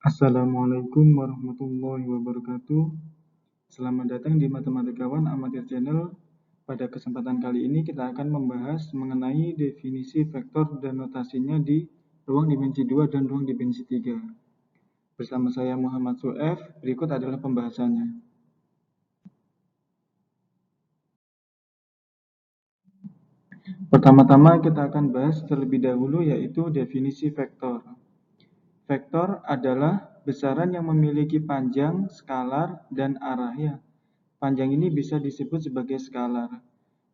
Assalamualaikum warahmatullahi wabarakatuh. Selamat datang di Matematikawan Amatir Channel. Pada kesempatan kali ini kita akan membahas mengenai definisi vektor dan notasinya di ruang dimensi 2 dan ruang dimensi 3. Bersama saya Muhammad Suef, berikut adalah pembahasannya. Pertama-tama kita akan bahas terlebih dahulu yaitu definisi vektor. Vektor adalah besaran yang memiliki panjang, skalar, dan arah. Panjang ini bisa disebut sebagai skalar.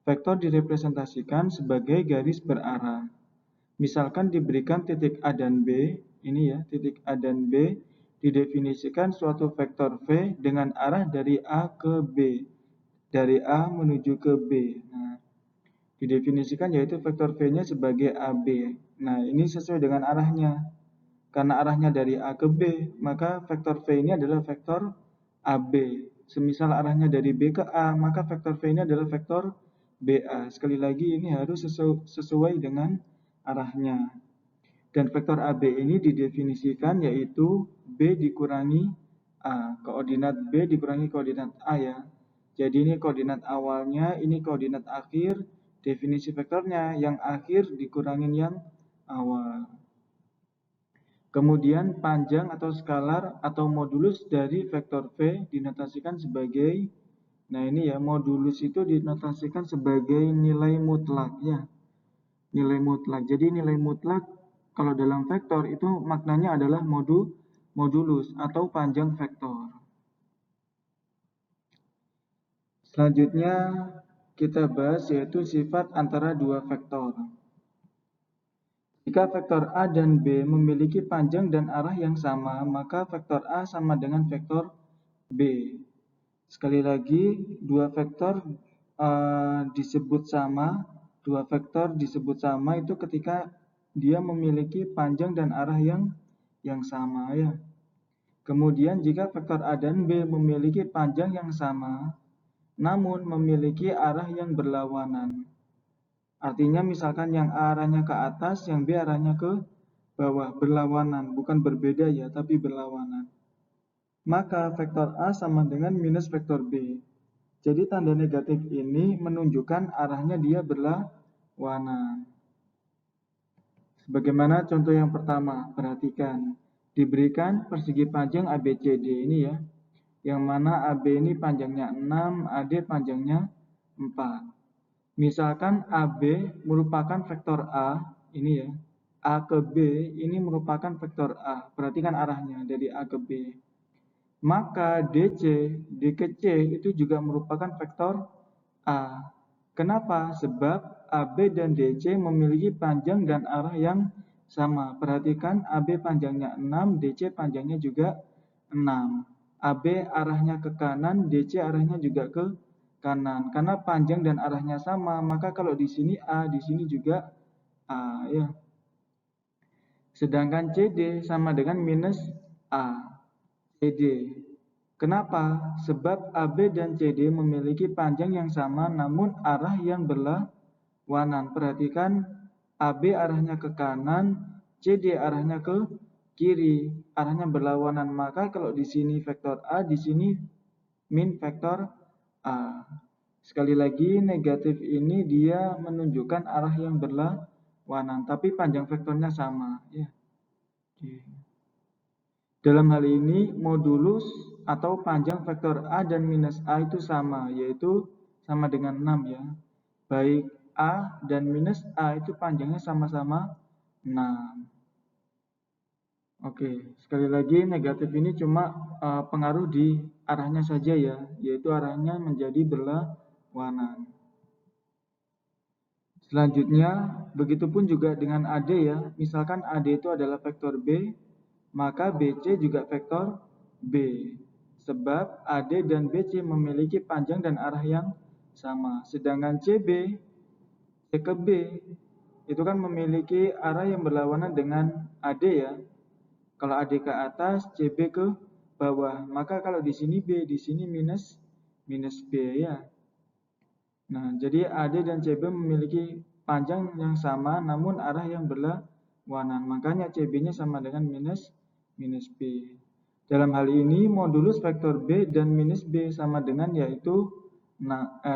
Vektor direpresentasikan sebagai garis berarah. Misalkan diberikan titik A dan B, ini ya, titik A dan B, didefinisikan suatu vektor V dengan arah dari A ke B, dari A menuju ke B. Nah, didefinisikan yaitu vektor V-nya sebagai AB. Nah, ini sesuai dengan arahnya. Karena arahnya dari A ke B, maka vektor V ini adalah vektor AB. Semisal arahnya dari B ke A, maka vektor V ini adalah vektor BA. Sekali lagi ini harus sesuai dengan arahnya. Dan vektor AB ini didefinisikan yaitu B dikurangi A. Koordinat B dikurangi koordinat A ya. Jadi ini koordinat awalnya, ini koordinat akhir. Definisi vektornya yang akhir dikurangin yang awal. Kemudian panjang atau skalar atau modulus dari vektor V dinotasikan sebagai, nah ini ya, modulus itu dinotasikan sebagai nilai mutlak ya. Nilai mutlak. Jadi nilai mutlak kalau dalam vektor itu maknanya adalah modulus atau panjang vektor. Selanjutnya kita bahas yaitu sifat antara dua vektor. Jika vektor A dan B memiliki panjang dan arah yang sama, maka vektor A sama dengan vektor B. Sekali lagi, dua vektor disebut sama. Dua vektor disebut sama itu ketika dia memiliki panjang dan arah yang sama ya. Kemudian jika vektor A dan B memiliki panjang yang sama, namun memiliki arah yang berlawanan. Artinya misalkan yang A arahnya ke atas, yang B arahnya ke bawah, berlawanan, bukan berbeda ya, tapi berlawanan. Maka vektor A sama dengan minus vektor B. Jadi tanda negatif ini menunjukkan arahnya dia berlawanan. Sebagaimana contoh yang pertama, perhatikan. Diberikan persegi panjang ABCD ini ya, yang mana AB ini panjangnya 6, AD panjangnya 4. Misalkan AB merupakan vektor A, ini ya, A ke B ini merupakan vektor A. Perhatikan arahnya dari A ke B. Maka DC, D ke C itu juga merupakan vektor A. Kenapa? Sebab AB dan DC memiliki panjang dan arah yang sama. Perhatikan AB panjangnya 6, DC panjangnya juga 6. AB arahnya ke kanan, DC arahnya juga ke kanan. Karena panjang dan arahnya sama, maka kalau di sini A, di sini juga A ya. Sedangkan CD sama dengan minus A. CD. Kenapa? Sebab AB dan CD memiliki panjang yang sama namun arah yang berlawanan. Perhatikan AB arahnya ke kanan, CD arahnya ke kiri, arahnya berlawanan. Maka kalau di sini vektor A, di sini min vektor A. Sekali lagi, negatif ini dia menunjukkan arah yang berlawanan, tapi panjang vektornya sama. Ya. Dalam hal ini, modulus atau panjang vektor A dan minus A itu sama, yaitu sama dengan 6 ya. Baik A dan minus A itu panjangnya sama-sama 6. Oke, sekali lagi negatif ini cuma pengaruh di arahnya saja ya, yaitu arahnya menjadi berlawanan. Selanjutnya, begitupun juga dengan AD ya. Misalkan AD itu adalah vektor B, maka BC juga vektor B. Sebab AD dan BC memiliki panjang dan arah yang sama. Sedangkan CB, C ke B, itu kan memiliki arah yang berlawanan dengan AD ya. Kalau AD ke atas, CB ke bawah. Maka kalau di sini B, di sini minus B ya. Nah, jadi AD dan CB memiliki panjang yang sama namun arah yang berlawanan. Makanya CB-nya sama dengan minus minus B. Dalam hal ini modulus vektor B dan minus B sama dengan yaitu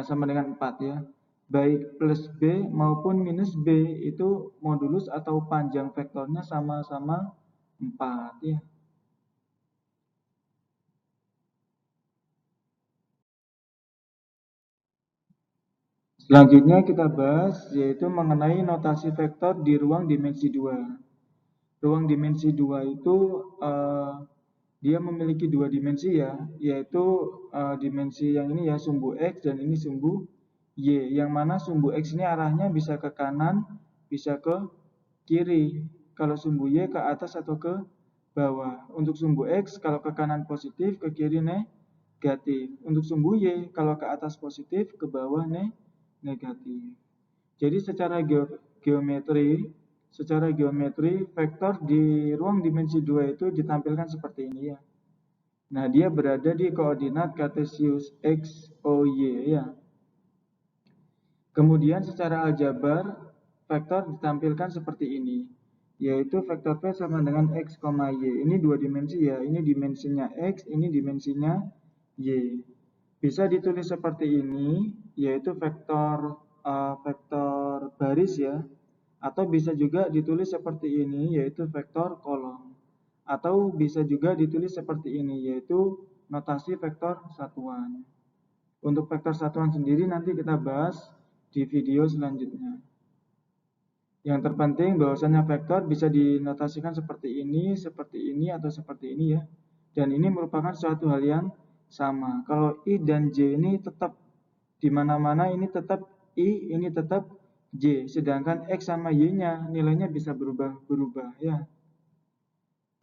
sama dengan 4 ya. Baik plus B maupun minus B itu modulus atau panjang vektornya sama-sama 4 ya. Selanjutnya kita bahas yaitu mengenai notasi vektor di ruang dimensi 2. Ruang dimensi 2 itu dia memiliki dua dimensi ya, yaitu dimensi yang ini ya sumbu X dan ini sumbu Y, yang mana sumbu X ini arahnya bisa ke kanan, bisa ke kiri. Kalau sumbu Y ke atas atau ke bawah. Untuk sumbu X kalau ke kanan positif, ke kiri negatif. Untuk sumbu Y kalau ke atas positif, ke bawah negatif. Jadi secara geometri vektor di ruang dimensi 2 itu ditampilkan seperti ini ya. Nah, dia berada di koordinat kartesius x, o, y ya. Kemudian secara aljabar vektor ditampilkan seperti ini, yaitu vektor v sama dengan x, y. Ini dua dimensi ya, ini dimensinya x, ini dimensinya y. Bisa ditulis seperti ini, yaitu vektor baris ya, atau bisa juga ditulis seperti ini, yaitu vektor kolom, atau bisa juga ditulis seperti ini, yaitu notasi vektor satuan. Untuk vektor satuan sendiri nanti kita bahas di video selanjutnya. Yang terpenting bahwasanya vektor bisa dinotasikan seperti ini, atau seperti ini ya. Dan ini merupakan suatu hal yang sama. Kalau I dan J ini tetap di mana-mana, ini tetap I, ini tetap J. Sedangkan X sama Y-nya nilainya bisa berubah-berubah ya.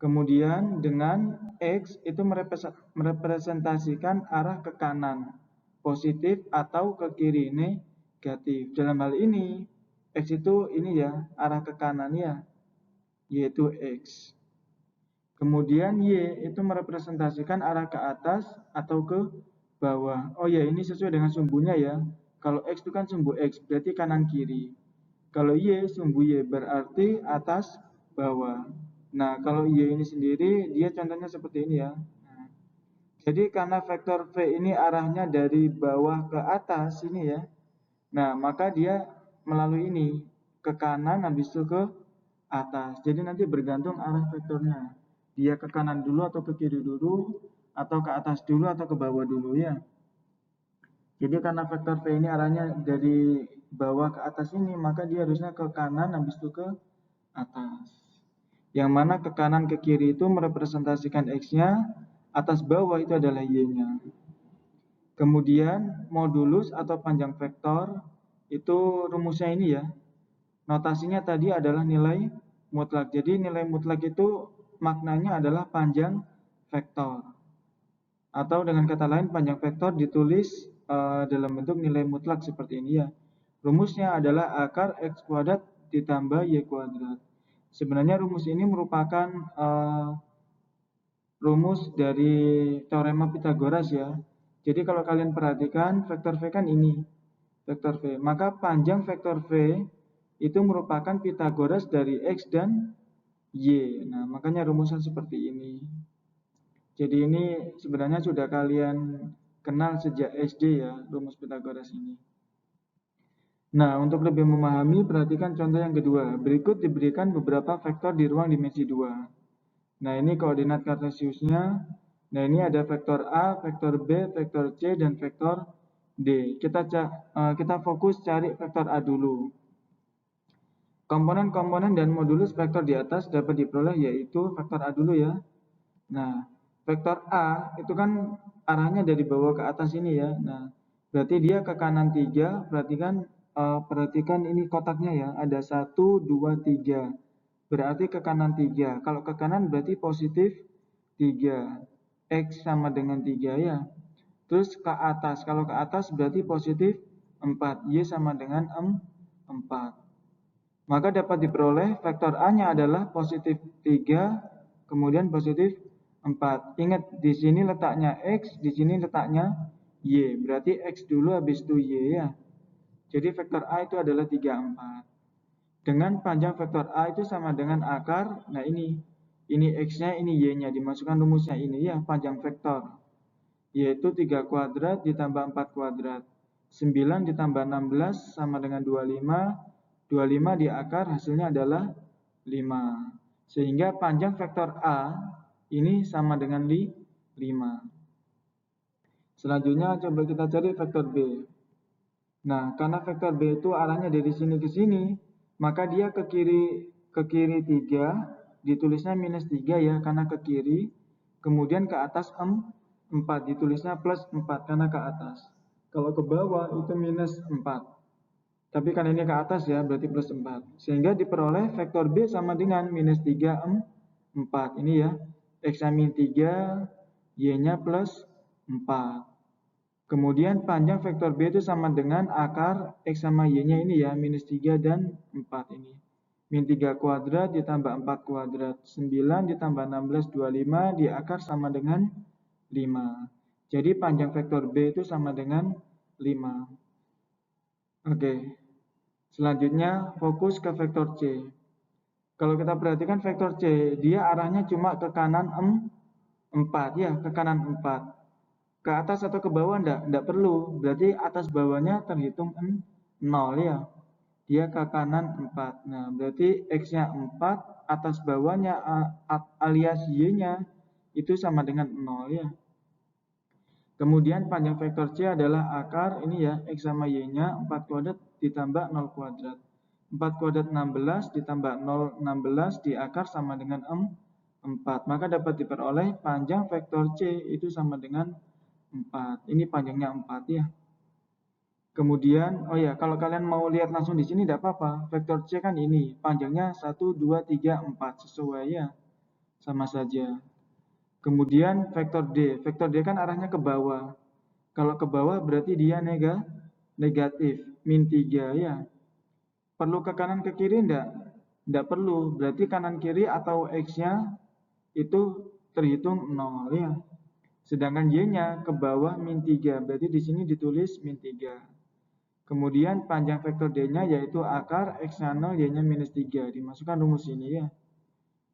Kemudian dengan X itu merepresentasikan arah ke kanan, positif atau ke kiri negatif. Dalam hal ini X itu ini ya, arah ke kanan ya, yaitu X. Kemudian Y itu merepresentasikan arah ke atas atau ke bawah. Oh ya, ini sesuai dengan sumbunya ya. Kalau X itu kan sumbu X, berarti kanan kiri. Kalau Y sumbu Y berarti atas bawah. Nah, kalau Y ini sendiri dia contohnya seperti ini ya. Nah, jadi karena vektor V ini arahnya dari bawah ke atas ini ya. Nah, maka dia melalui ini ke kanan habis itu ke atas. Jadi nanti bergantung arah vektornya. Dia ke kanan dulu atau ke kiri dulu, atau ke atas dulu atau ke bawah dulu ya. Jadi karena vektor V ini arahnya dari bawah ke atas ini, maka dia harusnya ke kanan habis itu ke atas. Yang mana ke kanan ke kiri itu merepresentasikan X-nya, atas bawah itu adalah Y-nya. Kemudian modulus atau panjang vektor itu rumusnya ini ya. Notasinya tadi adalah nilai mutlak. Jadi nilai mutlak itu maknanya adalah panjang vektor. Atau dengan kata lain panjang vektor ditulis dalam bentuk nilai mutlak seperti ini ya. Rumusnya adalah akar X kuadrat ditambah Y kuadrat. Sebenarnya rumus ini merupakan rumus dari teorema Pythagoras ya. Jadi kalau kalian perhatikan vektor V kan ini, vektor V. Maka panjang vektor V itu merupakan Pythagoras dari X dan Y. Nah, makanya rumusnya seperti ini. Jadi ini sebenarnya sudah kalian kenal sejak SD ya, rumus Pythagoras ini. Nah, untuk lebih memahami, perhatikan contoh yang kedua. Berikut diberikan beberapa vektor di ruang dimensi 2. Nah, ini koordinat kartesiusnya. Nah, ini ada vektor A, vektor B, vektor C, dan vektor D. Kita fokus cari vektor A dulu. Komponen-komponen dan modulus vektor di atas dapat diperoleh yaitu vektor A dulu ya. Nah, vektor A itu kan arahnya dari bawah ke atas ini ya. Nah, berarti dia ke kanan 3. Perhatikan ini kotaknya ya. Ada 1, 2, 3. Berarti ke kanan 3. Kalau ke kanan berarti positif 3. X sama dengan 3 ya. Terus ke atas. Kalau ke atas berarti positif 4. Y sama dengan 4. Maka dapat diperoleh vektor A-nya adalah positif 3, kemudian positif 4. Ingat, di sini letaknya X, di sini letaknya Y. Berarti X dulu habis itu Y ya. Jadi vektor A itu adalah 3, 4. Dengan panjang vektor A itu sama dengan akar, nah ini Ini X-nya, ini Y-nya. Dimasukkan rumusnya ini ya, panjang vektor. Yaitu 3 kuadrat ditambah 4 kuadrat. 9 ditambah 16 sama dengan 25. 25 di akar hasilnya adalah 5. Sehingga panjang vektor A ini sama dengan 5. Selanjutnya coba kita cari vektor B. Nah, karena vektor B itu arahnya dari sini ke sini, maka dia ke kiri 3, ditulisnya minus 3 ya, karena ke kiri. Kemudian ke atas 4, ditulisnya plus 4 karena ke atas. Kalau ke bawah itu minus 4. Tapi karena ini ke atas ya, berarti plus 4. Sehingga diperoleh vektor B sama dengan minus 3, 4. Ini ya, X-nya min 3, Y-nya plus 4. Kemudian panjang vektor B itu sama dengan akar X sama Y-nya ini ya, minus 3 dan 4 ini. Min 3 kuadrat ditambah 4 kuadrat. 9 ditambah 16, 25 di akar sama dengan 5. Jadi panjang vektor B itu sama dengan 5. Oke. Selanjutnya fokus ke vektor C. Kalau kita perhatikan vektor C, dia arahnya cuma ke kanan 4 ya, ke kanan 4. Ke atas atau ke bawah enggak perlu, berarti atas bawahnya terhitung 0 ya. Dia ke kanan 4. Nah, berarti X-nya 4, atas bawahnya alias Y-nya itu sama dengan 0 ya. Kemudian panjang vektor C adalah akar ini ya, X sama Y-nya 4 kuadrat ditambah 0 kuadrat. 4 kuadrat 16 ditambah 0 16 di akar sama dengan 4. Maka dapat diperoleh panjang vektor C itu sama dengan 4. Ini panjangnya 4 ya. Kemudian, oh ya, kalau kalian mau lihat langsung di sini tidak apa-apa. Vektor C kan ini, panjangnya 1, 2, 3, 4. Sesuai ya, sama saja. Kemudian vektor D. Vektor D kan arahnya ke bawah. Kalau ke bawah berarti dia negatif, min 3 ya. Perlu ke kanan ke kiri enggak? Enggak perlu, berarti kanan kiri atau X-nya itu terhitung 0 ya. Sedangkan Y-nya ke bawah min 3, berarti di sini ditulis min 3. Kemudian panjang vektor D-nya yaitu akar X-nya 0, Y-nya minus 3. Dimasukkan rumus ini ya.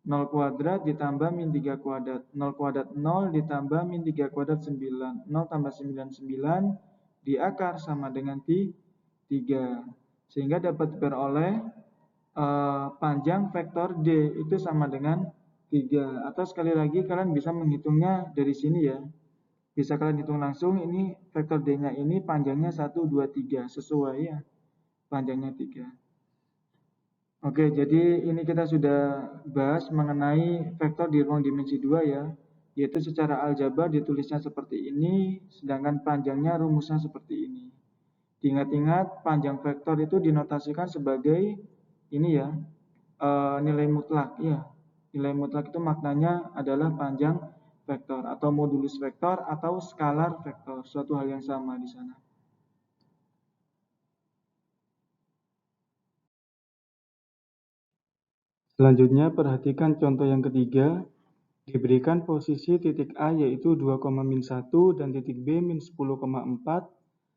0 kuadrat ditambah min 3 kuadrat. 0 kuadrat 0 ditambah min 3 kuadrat 9. 0 tambah 9, 9. Di akar sama dengan 3. Sehingga dapat diperoleh panjang vektor D itu sama dengan 3. Atau sekali lagi kalian bisa menghitungnya dari sini ya. Bisa kalian hitung langsung, ini vektor D-nya ini panjangnya 1, 2, 3. Sesuai ya, panjangnya 3. Oke, jadi ini kita sudah bahas mengenai vektor di ruang dimensi 2 ya. Yaitu secara aljabar ditulisnya seperti ini, sedangkan panjangnya rumusnya seperti ini. Diingat-ingat, panjang vektor itu dinotasikan sebagai ini ya, nilai mutlak ya. Nilai mutlak itu maknanya adalah panjang vektor atau modulus vektor atau skalar vektor, suatu hal yang sama di sana. Selanjutnya perhatikan contoh yang ketiga. Diberikan posisi titik A yaitu 2,-1 dan titik B min 10,4.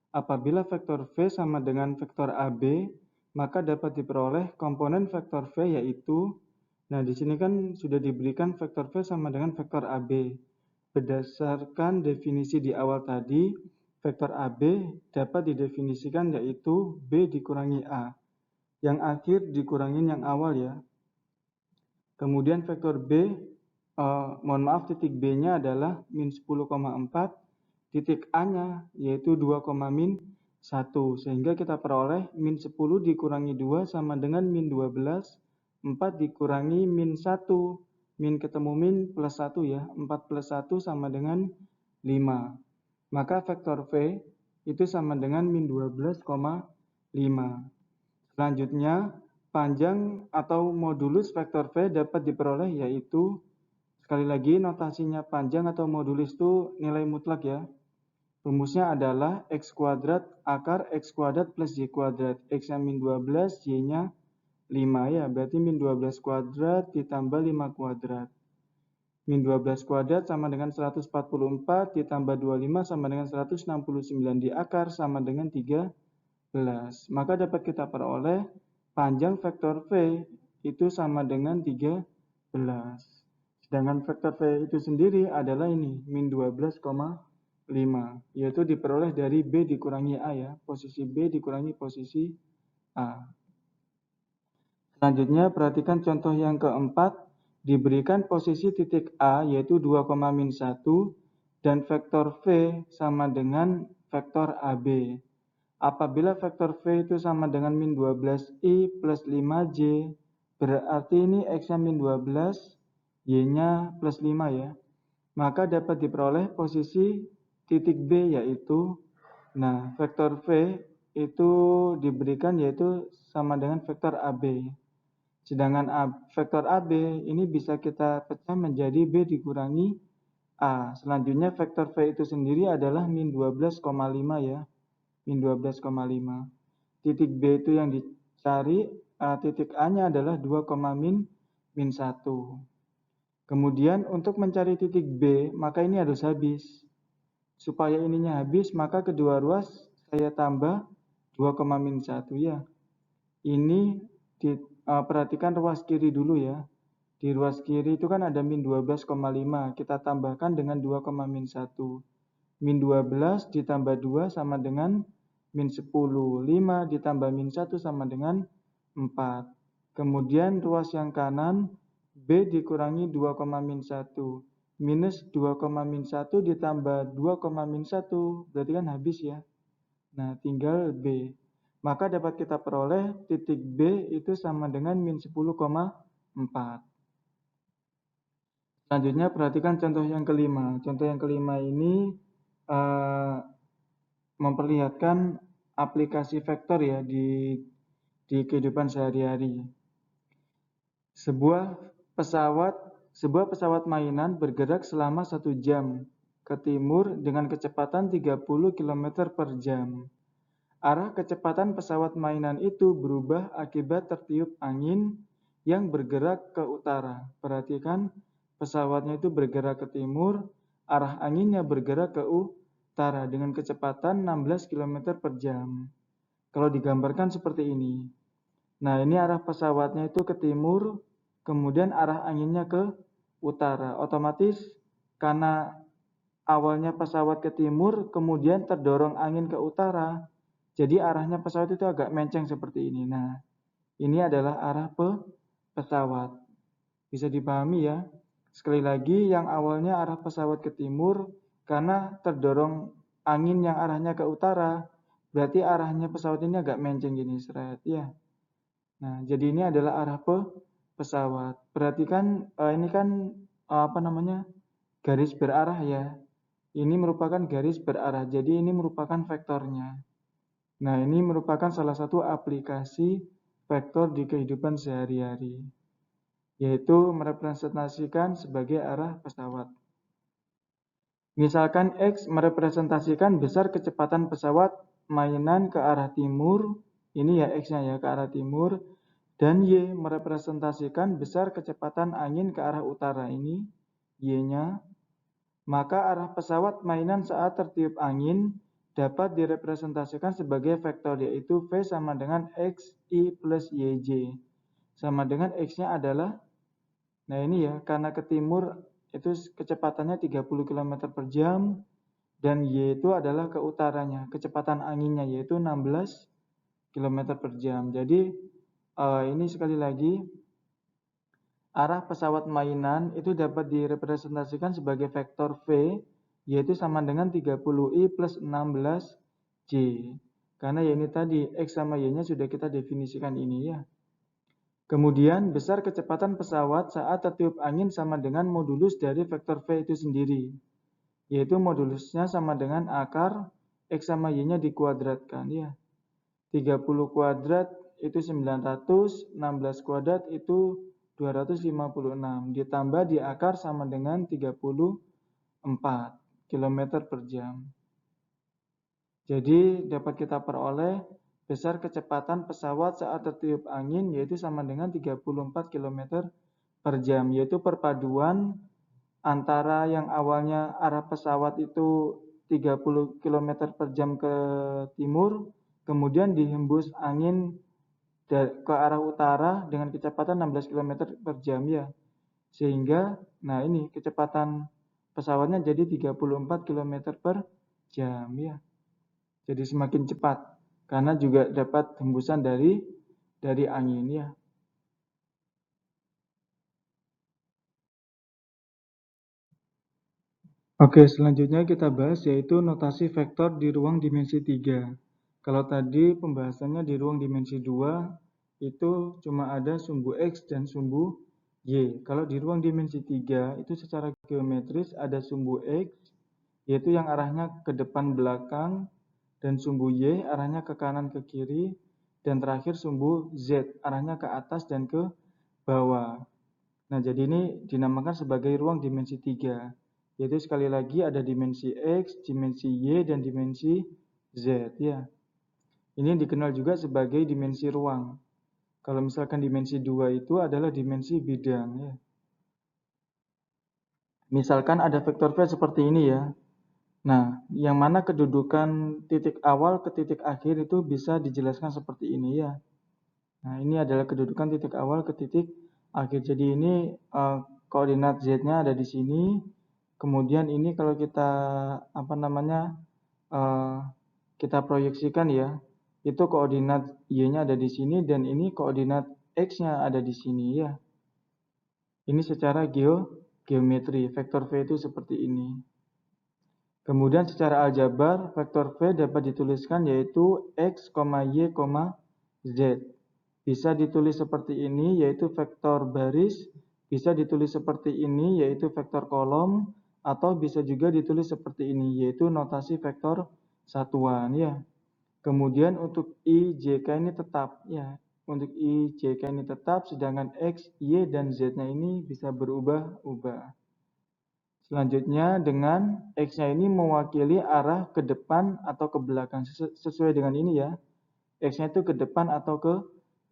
Apabila vektor V sama dengan vektor AB, maka dapat diperoleh komponen vektor V yaitu, nah di sini kan sudah diberikan vektor V sama dengan vektor AB. Berdasarkan definisi di awal tadi, vektor AB dapat didefinisikan yaitu B dikurangi A. Yang akhir dikurangin yang awal ya. Kemudian vektor B, titik B-nya adalah min 10,4. Titik A-nya yaitu 2,-1. Sehingga kita peroleh min 10 dikurangi 2 sama dengan min 12. 4 dikurangi min 1. Min ketemu min plus 1 ya. 4 plus 1 sama dengan 5. Maka vektor V itu sama dengan min 12,5. Selanjutnya, panjang atau modulus vektor V dapat diperoleh yaitu, sekali lagi notasinya panjang atau modulus itu nilai mutlak ya. Rumusnya adalah X kuadrat akar X kuadrat plus Y kuadrat. X-nya min 12, Y-nya 5 ya, berarti min 12 kuadrat ditambah 5 kuadrat. Min 12 kuadrat sama dengan 144 ditambah 25 sama dengan 169 di akar sama dengan 13. Maka dapat kita peroleh panjang vektor V itu sama dengan 13. Sedangkan vektor V itu sendiri adalah ini, min 12,5, yaitu diperoleh dari B dikurangi A ya, posisi B dikurangi posisi A. Selanjutnya, perhatikan contoh yang keempat, diberikan posisi titik A yaitu 2,-1 dan vektor V sama dengan vektor AB. Apabila vektor V itu sama dengan min 12i plus 5j, berarti ini X-nya min 12, Y-nya plus 5 ya. Maka dapat diperoleh posisi titik B yaitu, nah vektor V itu diberikan yaitu sama dengan vektor AB. Sedangkan vektor AB ini bisa kita pecah menjadi B dikurangi A. Selanjutnya vektor V itu sendiri adalah min 12,5 ya. Min 12,5. Titik B itu yang dicari, titik A-nya adalah 2,-1. Kemudian untuk mencari titik B, maka ini harus habis. Supaya ininya habis, maka kedua ruas saya tambah 2,-1 ya. Ini perhatikan ruas kiri dulu ya. Di ruas kiri itu kan ada min 12,5. Kita tambahkan dengan 2,-1. Min 12 ditambah 2 sama dengan min 10. 5 ditambah min 1 sama dengan 4. Kemudian ruas yang kanan B dikurangi 2,-1. Minus 2,-1 ditambah 2,-1. Berarti kan habis ya. Nah tinggal B. Maka dapat kita peroleh titik B itu sama dengan min 10,4. Selanjutnya perhatikan contoh yang kelima. Contoh yang kelima ini memperlihatkan aplikasi vektor ya di kehidupan sehari-hari. Sebuah pesawat mainan bergerak selama 1 jam ke timur dengan kecepatan 30 km per jam. Arah kecepatan pesawat mainan itu berubah akibat tertiup angin yang bergerak ke utara. Perhatikan, pesawatnya itu bergerak ke timur, arah anginnya bergerak ke utara dengan kecepatan 16 km per jam. Kalau digambarkan seperti ini. Nah, ini arah pesawatnya itu ke timur, kemudian arah anginnya ke utara. Otomatis karena awalnya pesawat ke timur, kemudian terdorong angin ke utara, jadi arahnya pesawat itu agak menceng seperti ini. Nah, ini adalah arah pesawat. Bisa dipahami ya. Sekali lagi, yang awalnya arah pesawat ke timur, karena terdorong angin yang arahnya ke utara, berarti arahnya pesawat ini agak menceng gini, seret ya. Nah, jadi ini adalah arah pesawat. Perhatikan, ini kan garis berarah ya. Ini merupakan garis berarah, jadi ini merupakan vektornya. Nah, ini merupakan salah satu aplikasi vektor di kehidupan sehari-hari, yaitu merepresentasikan sebagai arah pesawat. Misalkan X merepresentasikan besar kecepatan pesawat mainan ke arah timur, ini ya X-nya ya ke arah timur, dan Y merepresentasikan besar kecepatan angin ke arah utara, ini Y-nya. Maka arah pesawat mainan saat tertiup angin dapat direpresentasikan sebagai vektor, yaitu V sama dengan XI plus YJ. Sama dengan X-nya adalah, nah ini ya, karena ke timur itu kecepatannya 30 km per jam, dan Y itu adalah ke utaranya, kecepatan anginnya yaitu 16 km per jam. Jadi ini sekali lagi, arah pesawat mainan itu dapat direpresentasikan sebagai vektor V, yaitu sama dengan 30I plus 16J. Karena ya ini tadi, X sama Y-nya sudah kita definisikan ini ya. Kemudian, besar kecepatan pesawat saat tertiup angin sama dengan modulus dari vektor V itu sendiri. Yaitu modulusnya sama dengan akar X sama Y-nya dikuadratkan ya. 30 kuadrat itu 900, 16 kuadrat itu 256, ditambah di akar sama dengan 34 km per jam. Jadi dapat kita peroleh besar kecepatan pesawat saat tertiup angin yaitu sama dengan 34 km per jam, yaitu perpaduan antara yang awalnya arah pesawat itu 30 km per jam ke timur, kemudian dihembus angin ke arah utara dengan kecepatan 16 km per jam ya. Sehingga, nah ini kecepatan pesawatnya jadi 34 km per jam ya. Jadi semakin cepat karena juga dapat hembusan dari angin ya. Oke, selanjutnya kita bahas yaitu notasi vektor di ruang dimensi 3. Kalau tadi pembahasannya di ruang dimensi 2 itu cuma ada sumbu X dan sumbu Y. Kalau di ruang dimensi 3 itu secara geometris ada sumbu X yaitu yang arahnya ke depan belakang, dan sumbu Y arahnya ke kanan ke kiri, dan terakhir sumbu Z arahnya ke atas dan ke bawah. Nah, jadi ini dinamakan sebagai ruang dimensi 3. Yaitu sekali lagi ada dimensi X, dimensi Y, dan dimensi Z ya. Ini dikenal juga sebagai dimensi ruang. Kalau misalkan dimensi 2 itu adalah dimensi bidang ya. Misalkan ada vektor V seperti ini ya. Nah, yang mana kedudukan titik awal ke titik akhir itu bisa dijelaskan seperti ini ya. Nah, ini adalah kedudukan titik awal ke titik akhir. Jadi ini koordinat Z-nya ada di sini. Kemudian ini kalau kita kita proyeksikan ya, itu koordinat Y-nya ada di sini dan ini koordinat X-nya ada di sini ya. Ini secara geometri, vektor V itu seperti ini. Kemudian secara aljabar, vektor V dapat dituliskan yaitu X, Y, Z. Bisa ditulis seperti ini yaitu vektor baris, bisa ditulis seperti ini yaitu vektor kolom, atau bisa juga ditulis seperti ini yaitu notasi vektor satuan ya. Kemudian untuk I, J, K ini tetap ya. Untuk I, J, K ini tetap, sedangkan X, Y, dan Z-nya ini bisa berubah-ubah. Selanjutnya dengan X-nya ini mewakili arah ke depan atau ke belakang. Sesuai dengan ini ya. X-nya itu ke depan atau ke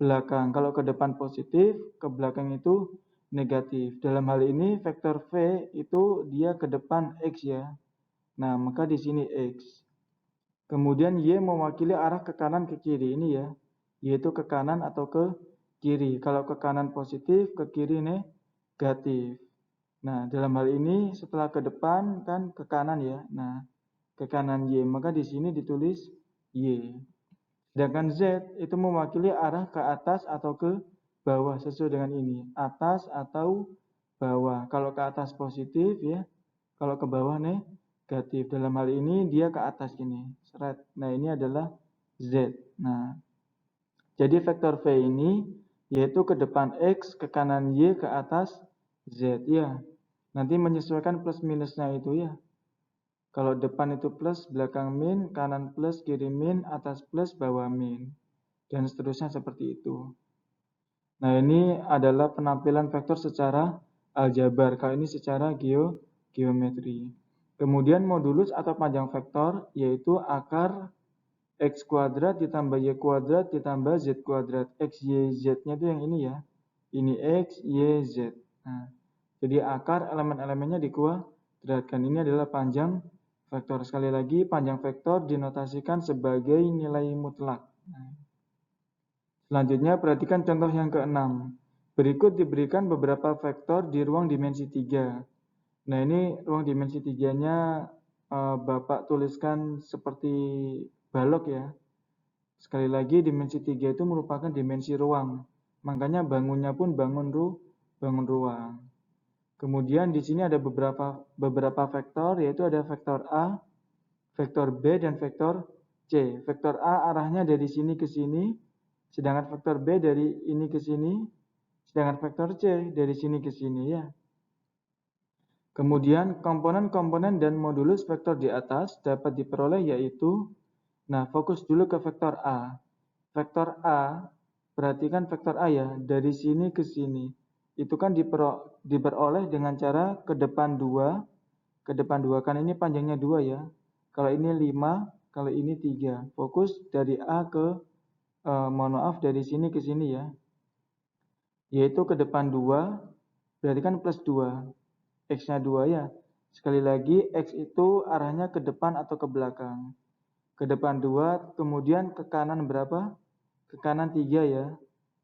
belakang. Kalau ke depan positif, ke belakang itu negatif. Dalam hal ini vektor V itu dia ke depan X ya. Nah, maka di sini X. Kemudian Y mewakili arah ke kanan ke kiri ini ya. Yaitu ke kanan atau ke kiri. Kalau ke kanan positif, ke kiri negatif. Nah, dalam hal ini setelah ke depan kan ke kanan ya. Nah, ke kanan Y, maka di sini ditulis Y. Sedangkan Z itu mewakili arah ke atas atau ke bawah sesuai dengan ini. Atas atau bawah. Kalau ke atas positif ya, kalau ke bawah negatif. Dalam hal ini dia ke atas gini. Seret. Nah, ini adalah Z. Nah, jadi vektor V ini yaitu ke depan X, ke kanan Y, ke atas Z ya. Nanti menyesuaikan plus minusnya itu ya. Kalau depan itu plus, belakang min, kanan plus, kiri min, atas plus, bawah min. Dan seterusnya seperti itu. Nah, ini adalah penampilan vektor secara aljabar. Kalau ini secara geometri. Kemudian modulus atau panjang vektor yaitu akar X kuadrat ditambah Y kuadrat ditambah Z kuadrat. X, Y, Z-nya itu yang ini ya. Ini X, Y, Z. Nah, jadi akar elemen-elemennya dikuadratkan. Ini adalah panjang vektor. Sekali lagi, panjang vektor dinotasikan sebagai nilai mutlak. Nah, selanjutnya, perhatikan contoh yang ke-6. Berikut diberikan beberapa vektor di ruang dimensi 3. Nah, ini ruang dimensi 3-nya Bapak tuliskan seperti balok ya. Sekali lagi, dimensi 3 itu merupakan dimensi ruang. Makanya bangunnya pun bangun ruang. Kemudian di sini ada beberapa vektor, yaitu ada vektor A, vektor B, dan vektor C. Vektor A arahnya dari sini ke sini, sedangkan vektor B dari ini ke sini, sedangkan vektor C dari sini ke sini ya. Kemudian komponen-komponen dan modulus vektor di atas dapat diperoleh yaitu, nah fokus dulu ke vektor A. Vektor A, perhatikan vektor A ya, dari sini ke sini. Itu kan diperoleh dengan cara ke depan 2, kan ini panjangnya 2 ya. Kalau ini 5, kalau ini 3. Fokus dari A ke, dari sini ke sini ya. Yaitu ke depan 2, berarti kan plus 2. X-nya 2 ya. Sekali lagi, X itu arahnya ke depan atau ke belakang. Ke depan 2, kemudian ke kanan berapa? Ke kanan 3 ya.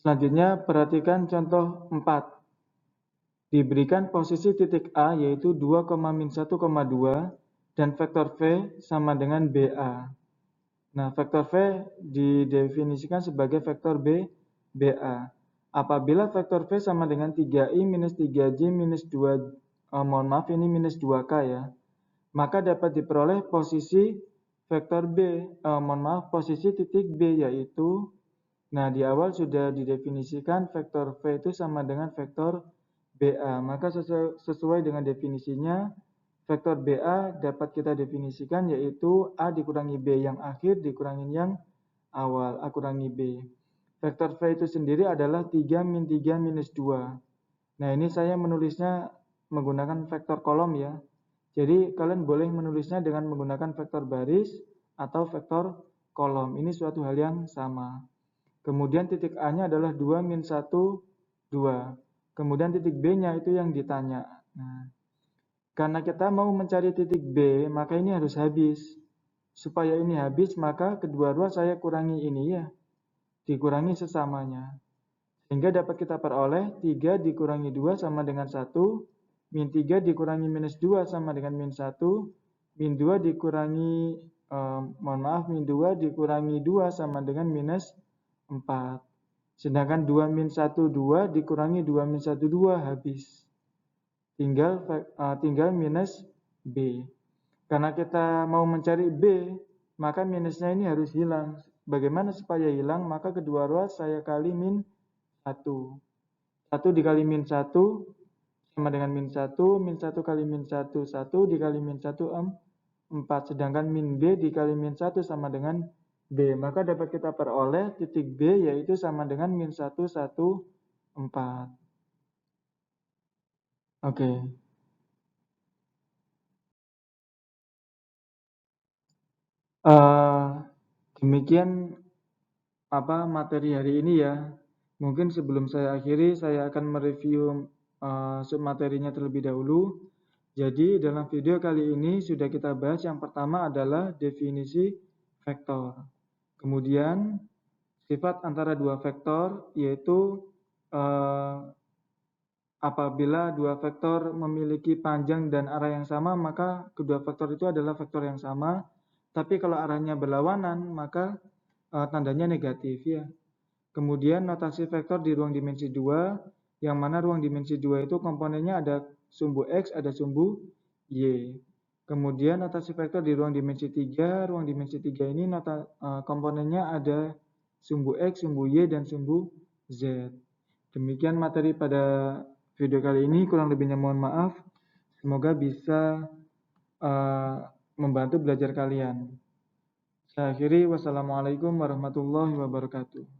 Selanjutnya, perhatikan contoh 4. Diberikan posisi titik A yaitu 2,-1,2 dan vektor V sama dengan BA. Nah, vektor V didefinisikan sebagai vektor BA. Apabila vektor V sama dengan 3i minus 3j minus 2, ini minus 2k ya, maka dapat diperoleh posisi vektor posisi titik B yaitu, nah di awal sudah didefinisikan vektor V itu sama dengan vektor BA, maka sesuai dengan definisinya, vektor BA dapat kita definisikan yaitu A dikurangi B yang akhir dikurangi yang awal, A kurangi B. Vektor V itu sendiri adalah 3 min 3 minus 2. Nah, ini saya menulisnya menggunakan vektor kolom ya. Jadi, kalian boleh menulisnya dengan menggunakan vektor baris atau vektor kolom. Ini suatu hal yang sama. Kemudian titik A-nya adalah 2 min 1, 2. Kemudian titik B-nya itu yang ditanya. Nah, karena kita mau mencari titik B, maka ini harus habis. Supaya ini habis, maka kedua ruas saya kurangi ini ya. Dikurangi sesamanya. Sehingga dapat kita peroleh 3 dikurangi 2 sama dengan 1, min 3 dikurangi minus 2 sama dengan min 1, min 2 dikurangi, min 2 dikurangi 2 sama dengan minus 4. Sedangkan 2 min 1, 2 dikurangi 2 min 1, 2 habis. Tinggal minus B. Karena kita mau mencari B, maka minusnya ini harus hilang. Bagaimana supaya hilang? Maka kedua ruas saya kali min 1. 1 dikali min 1 sama dengan min 1. Min 1 kali min 1, 1 dikali min 1, 4. Sedangkan min B dikali min 1 sama dengan B. Maka dapat kita peroleh titik B yaitu sama dengan min 1, 1, 4. Oke. Demikian materi hari ini ya. Mungkin sebelum saya akhiri, saya akan mereview submaterinya terlebih dahulu. Jadi dalam video kali ini sudah kita bahas yang pertama adalah definisi vektor. Kemudian sifat antara dua vektor yaitu apabila dua vektor memiliki panjang dan arah yang sama, maka kedua vektor itu adalah vektor yang sama. Tapi kalau arahnya berlawanan, maka tandanya negatif ya. Kemudian notasi vektor di ruang dimensi 2, yang mana ruang dimensi 2 itu komponennya ada sumbu X, ada sumbu Y. Kemudian notasi vektor di ruang dimensi 3, ruang dimensi 3 ini komponennya ada sumbu X, sumbu Y, dan sumbu Z. Demikian materi pada video kali ini, kurang lebihnya mohon maaf. Semoga bisa membantu belajar kalian. Saya akhiri, wassalamualaikum warahmatullahi wabarakatuh.